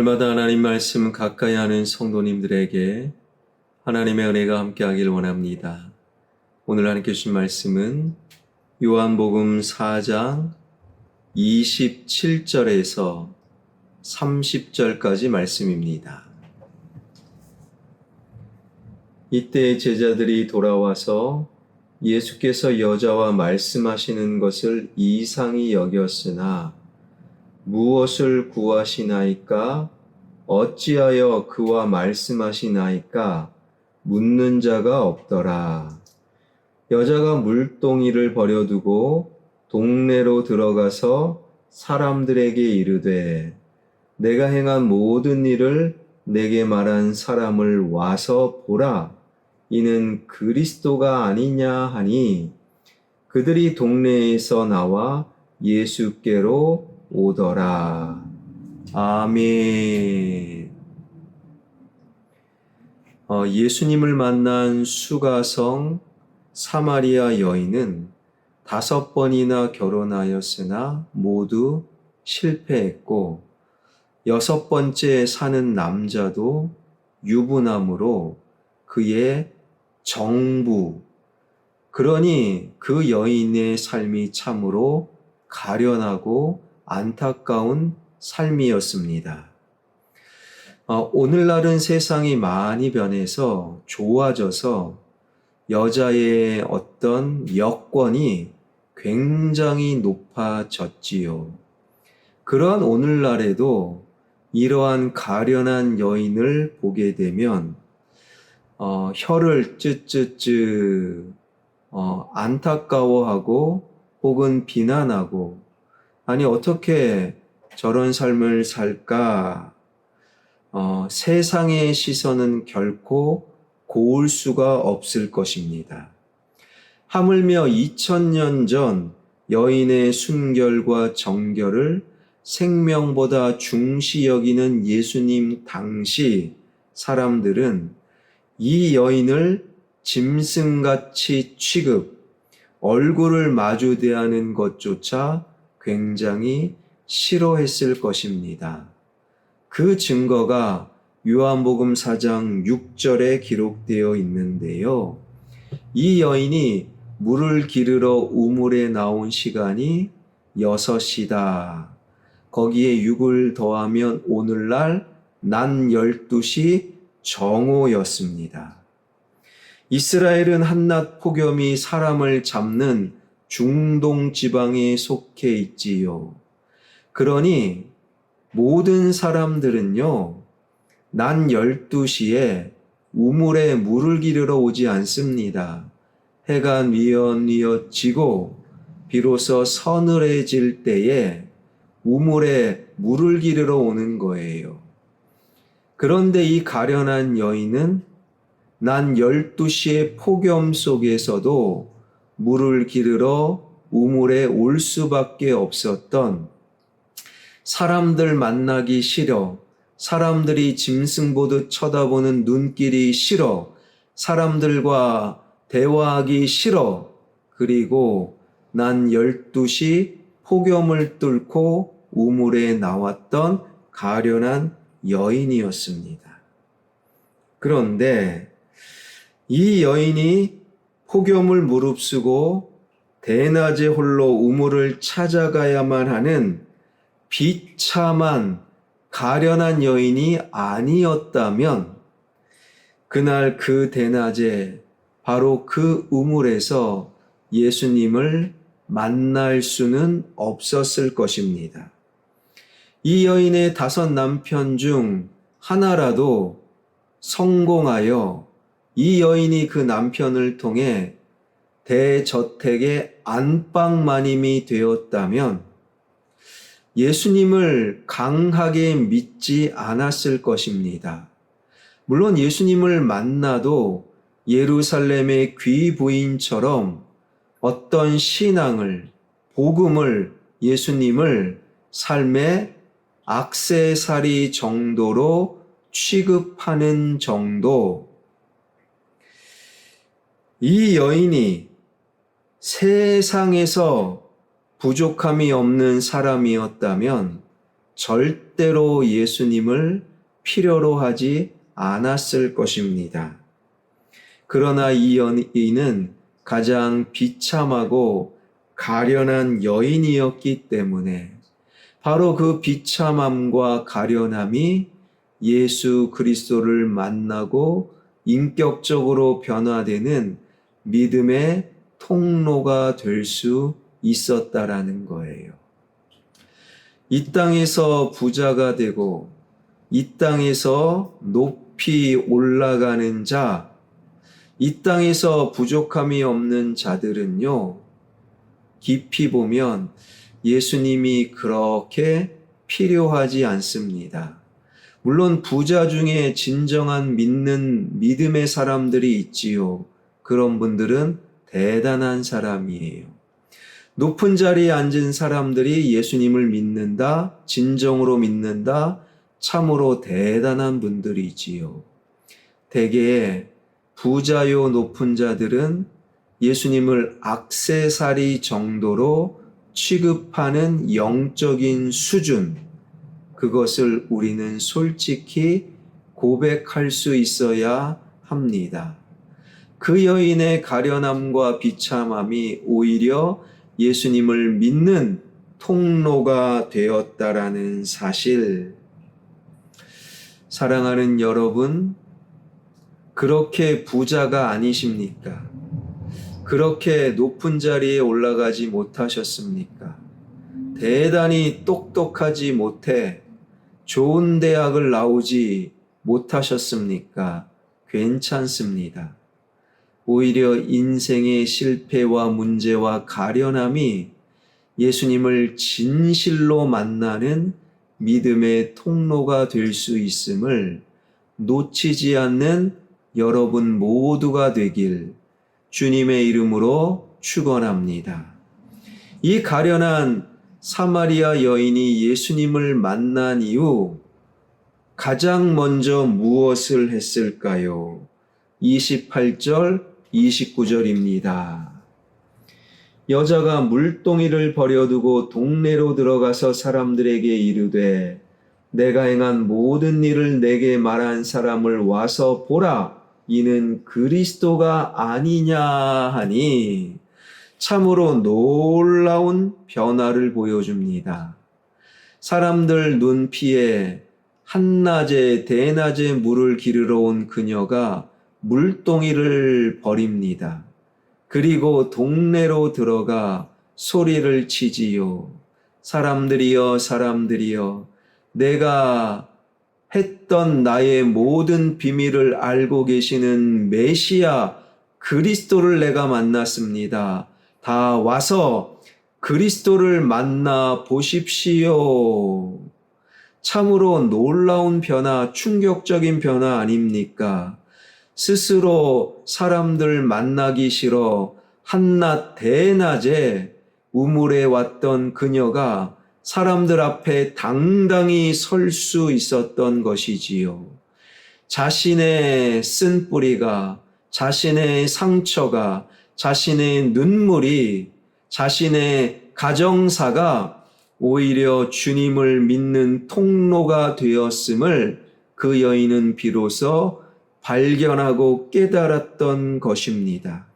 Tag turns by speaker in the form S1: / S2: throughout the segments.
S1: 날마다 하나님 말씀 가까이 하는 성도님들에게 하나님의 은혜가 함께하길 원합니다. 오늘 하나님께 주신 말씀은 요한복음 4장 27절에서 30절까지 말씀입니다. 이때 제자들이 돌아와서 예수께서 여자와 말씀하시는 것을 이상히 여겼으나 무엇을 구하시나이까? 어찌하여 그와 말씀하시나이까? 묻는 자가 없더라. 여자가 물동이를 버려두고 동네로 들어가서 사람들에게 이르되 내가 행한 모든 일을 내게 말한 사람을 와서 보라. 이는 그리스도가 아니냐 하니 그들이 동네에서 나와 예수께로 오더라. 아멘. 예수님을 만난 수가성 사마리아 여인은 5번이나 결혼하였으나 모두 실패했고 6번째 사는 남자도 유부남으로 그의 정부, 그러니 그 여인의 삶이 참으로 가련하고 안타까운 삶이었습니다. 오늘날은 세상이 많이 변해서 좋아져서 여자의 어떤 여건이 굉장히 높아졌지요. 그러한 오늘날에도 이러한 가련한 여인을 보게 되면 혀를 쯔쯔쯔 안타까워하고 혹은 비난하고 아니 어떻게 저런 삶을 살까? 세상의 시선은 결코 고울 수가 없을 것입니다. 하물며 2000년 전 여인의 순결과 정결을 생명보다 중시 여기는 예수님 당시 사람들은 이 여인을 짐승같이 취급, 얼굴을 마주 대하는 것조차 굉장히 싫어했을 것입니다. 그 증거가 요한복음 4장 6절에 기록되어 있는데요. 이 여인이 물을 기르러 우물에 나온 시간이 6시다. 거기에 6을 더하면 오늘날 낮 12시 정오였습니다. 이스라엘은 한낮 폭염이 사람을 잡는 중동 지방에 속해 있지요. 그러니 모든 사람들은요, 낮 12시에 우물에 물을 기르러 오지 않습니다. 해가 뉘엿뉘엿 지고 비로소 서늘해질 때에 우물에 물을 기르러 오는 거예요. 그런데 이 가련한 여인은 낮 12시의 폭염 속에서도 물을 기르러 우물에 올 수밖에 없었던, 사람들 만나기 싫어, 사람들이 짐승 보듯 쳐다보는 눈길이 싫어, 사람들과 대화하기 싫어, 그리고 낮 12시 폭염을 뚫고 우물에 나왔던 가련한 여인이었습니다. 그런데 이 여인이 폭염을 무릅쓰고 대낮에 홀로 우물을 찾아가야만 하는 비참한 가련한 여인이 아니었다면 그날 그 대낮에 바로 그 우물에서 예수님을 만날 수는 없었을 것입니다. 이 여인의 5 남편 중 하나라도 성공하여 이 여인이 그 남편을 통해 대저택의 안방마님이 되었다면 예수님을 강하게 믿지 않았을 것입니다. 물론 예수님을 만나도 예루살렘의 귀부인처럼 어떤 신앙을, 복음을, 예수님을 삶의 액세서리 정도로 취급하는 정도, 이 여인이 세상에서 부족함이 없는 사람이었다면 절대로 예수님을 필요로 하지 않았을 것입니다. 그러나 이 여인은 가장 비참하고 가련한 여인이었기 때문에 바로 그 비참함과 가련함이 예수 그리스도를 만나고 인격적으로 변화되는 믿음의 통로가 될 수 있었다라는 거예요. 이 땅에서 부자가 되고 이 땅에서 높이 올라가는 자, 이 땅에서 부족함이 없는 자들은요, 깊이 보면 예수님이 그렇게 필요하지 않습니다. 물론 부자 중에 진정한 믿음의 사람들이 있지요. 그런 분들은 대단한 사람이에요. 높은 자리에 앉은 사람들이 예수님을 믿는다, 진정으로 믿는다, 참으로 대단한 분들이지요. 대개 부자요 높은 자들은 예수님을 액세서리 정도로 취급하는 영적인 수준, 그것을 우리는 솔직히 고백할 수 있어야 합니다. 그 여인의 가련함과 비참함이 오히려 예수님을 믿는 통로가 되었다라는 사실. 사랑하는 여러분, 그렇게 부자가 아니십니까? 그렇게 높은 자리에 올라가지 못하셨습니까? 대단히 똑똑하지 못해 좋은 대학을 나오지 못하셨습니까? 괜찮습니다. 오히려 인생의 실패와 문제와 가련함이 예수님을 진실로 만나는 믿음의 통로가 될 수 있음을 놓치지 않는 여러분 모두가 되길 주님의 이름으로 축원합니다. 이 가련한 사마리아 여인이 예수님을 만난 이후 가장 먼저 무엇을 했을까요? 28절, 29절입니다. 여자가 물동이를 버려두고 동네로 들어가서 사람들에게 이르되 내가 행한 모든 일을 내게 말한 사람을 와서 보라, 이는 그리스도가 아니냐 하니 참으로 놀라운 변화를 보여줍니다. 사람들 눈피에 한낮에 대낮에 물을 기르러 온 그녀가 물동이를 버립니다. 그리고 동네로 들어가 소리를 치지요. 사람들이여, 사람들이여, 내가 했던 나의 모든 비밀을 알고 계시는 메시아 그리스도를 내가 만났습니다. 다 와서 그리스도를 만나 보십시오. 참으로 놀라운 변화, 충격적인 변화 아닙니까? 스스로 사람들 만나기 싫어 한낮 대낮에 우물에 왔던 그녀가 사람들 앞에 당당히 설 수 있었던 것이지요. 자신의 쓴뿌리가, 자신의 상처가, 자신의 눈물이, 자신의 가정사가 오히려 주님을 믿는 통로가 되었음을 그 여인은 비로소 발견하고 깨달았던 것입니다.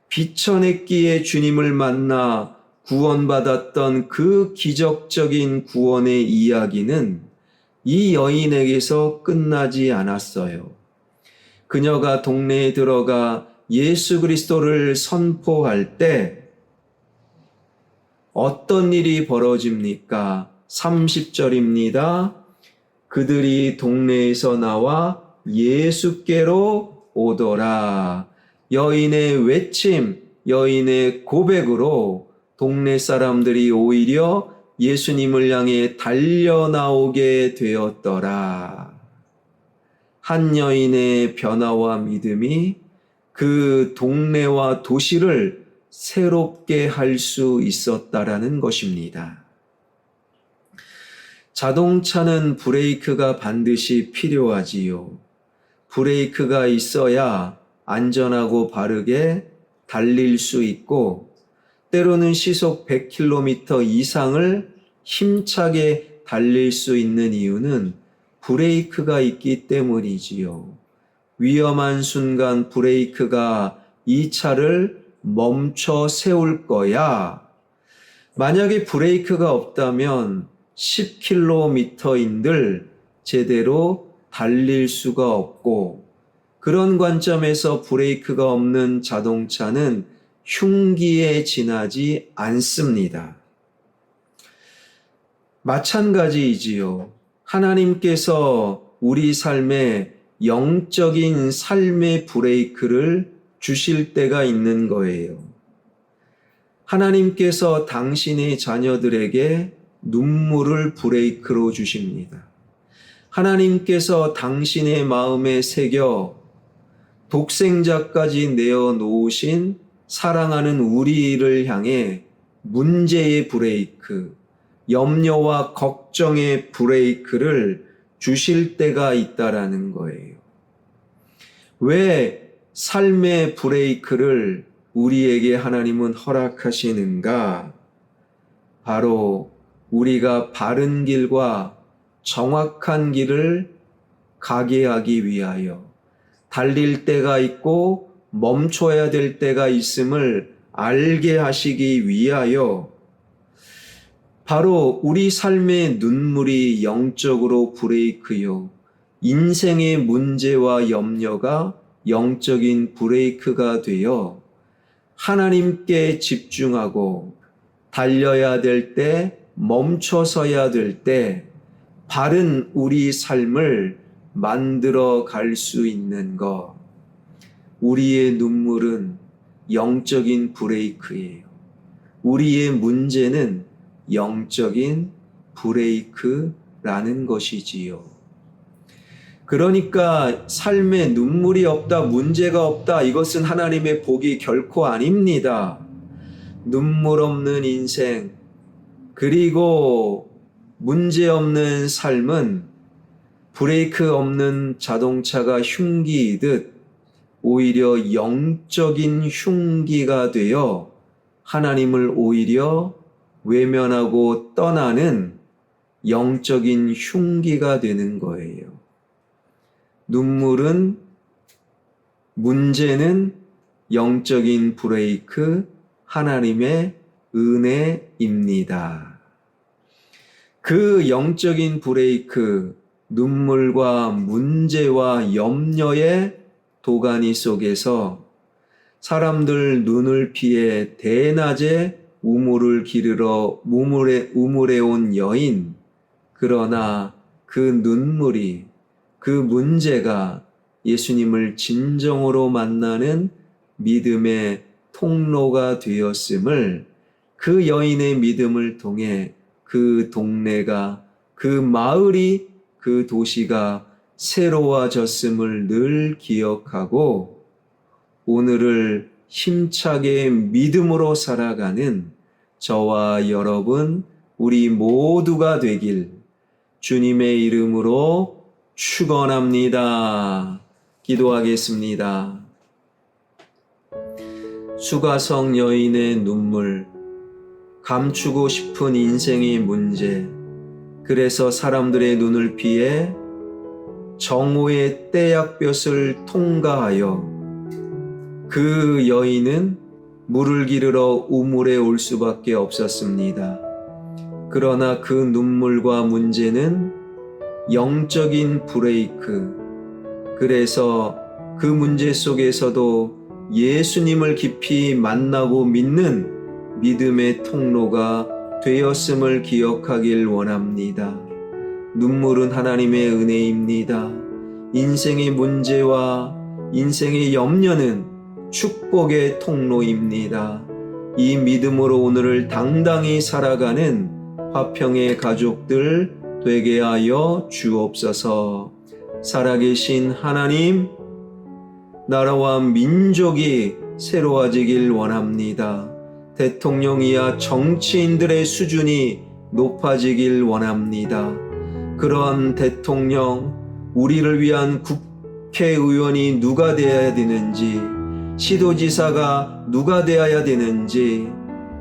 S1: 비천했기에 주님을 만나 구원받았던 그 기적적인 구원의 이야기는 이 여인에게서 끝나지 않았어요. 그녀가 동네에 들어가 예수 그리스도를 선포할 때 어떤 일이 벌어집니까? 30절입니다. 그들이 동네에서 나와 예수께로 오더라. 여인의 외침, 여인의 고백으로 동네 사람들이 오히려 예수님을 향해 달려나오게 되었더라. 한 여인의 변화와 믿음이 그 동네와 도시를 새롭게 할 수 있었다라는 것입니다. 자동차는 브레이크가 반드시 필요하지요. 브레이크가 있어야 안전하고 바르게 달릴 수 있고 때로는 시속 100km 이상을 힘차게 달릴 수 있는 이유는 브레이크가 있기 때문이지요. 위험한 순간 브레이크가 이 차를 멈춰 세울 거야. 만약에 브레이크가 없다면 10km인들 제대로 달릴 수가 없고, 그런 관점에서 브레이크가 없는 자동차는 흉기에 지나지 않습니다. 마찬가지이지요. 하나님께서 우리 삶에 영적인 삶의 브레이크를 주실 때가 있는 거예요. 하나님께서 당신의 자녀들에게 눈물을 브레이크로 주십니다. 하나님께서 당신의 마음에 새겨 독생자까지 내어 놓으신 사랑하는 우리를 향해 문제의 브레이크, 염려와 걱정의 브레이크를 주실 때가 있다라는 거예요. 왜 삶의 브레이크를 우리에게 하나님은 허락하시는가? 바로 우리가 바른 길과 정확한 길을 가게 하기 위하여, 달릴 때가 있고 멈춰야 될 때가 있음을 알게 하시기 위하여, 바로 우리 삶의 눈물이 영적으로 브레이크요, 인생의 문제와 염려가 영적인 브레이크가 되어 하나님께 집중하고 달려야 될 때, 멈춰서야 될 때 바른 우리 삶을 만들어 갈 수 있는 것. 우리의 눈물은 영적인 브레이크예요. 우리의 문제는 영적인 브레이크라는 것이지요. 그러니까 삶에 눈물이 없다, 문제가 없다, 이것은 하나님의 복이 결코 아닙니다. 눈물 없는 인생, 그리고 문제 없는 삶은 브레이크 없는 자동차가 흉기이듯 오히려 영적인 흉기가 되어 하나님을 오히려 외면하고 떠나는 영적인 흉기가 되는 거예요. 눈물은, 문제는 영적인 브레이크, 하나님의 은혜입니다. 그 영적인 브레이크, 눈물과 문제와 염려의 도가니 속에서 사람들 눈을 피해 대낮에 우물을 기르러 우물에 온 여인, 그러나 그 눈물이, 그 문제가 예수님을 진정으로 만나는 믿음의 통로가 되었음을, 그 여인의 믿음을 통해 그 동네가, 그 마을이, 그 도시가 새로워졌음을 늘 기억하고 오늘을 힘차게 믿음으로 살아가는 저와 여러분, 우리 모두가 되길 주님의 이름으로 축원합니다. 기도하겠습니다. 수가성 여인의 눈물, 감추고 싶은 인생의 문제, 그래서 사람들의 눈을 피해 정오의 떼약볕을 통과하여 그 여인은 물을 기르러 우물에 올 수밖에 없었습니다. 그러나 그 눈물과 문제는 영적인 브레이크, 그래서 그 문제 속에서도 예수님을 깊이 만나고 믿는 믿음의 통로가 되었음을 기억하길 원합니다. 눈물은 하나님의 은혜입니다. 인생의 문제와 인생의 염려는 축복의 통로입니다. 이 믿음으로 오늘을 당당히 살아가는 화평의 가족들 되게 하여 주옵소서. 살아계신 하나님, 나라와 민족이 새로워지길 원합니다. 대통령이야 정치인들의 수준이 높아지길 원합니다. 그러한 대통령, 우리를 위한 국회의원이 누가 되어야 되는지, 시도지사가 누가 되어야 되는지,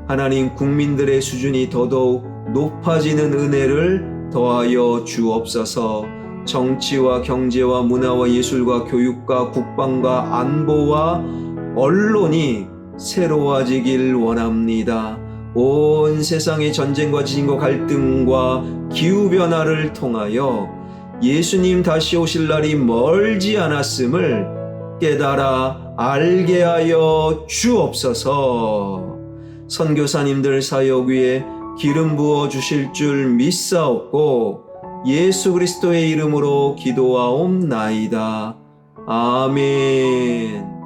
S1: 하나님, 국민들의 수준이 더더욱 높아지는 은혜를 더하여 주옵소서. 정치와 경제와 문화와 예술과 교육과 국방과 안보와 언론이 새로워지길 원합니다. 온 세상의 전쟁과 지진과 갈등과 기후변화를 통하여 예수님 다시 오실 날이 멀지 않았음을 깨달아 알게 하여 주옵소서. 선교사님들 사역 위에 기름 부어 주실 줄 믿사옵고 예수 그리스도의 이름으로 기도하옵나이다. 아멘.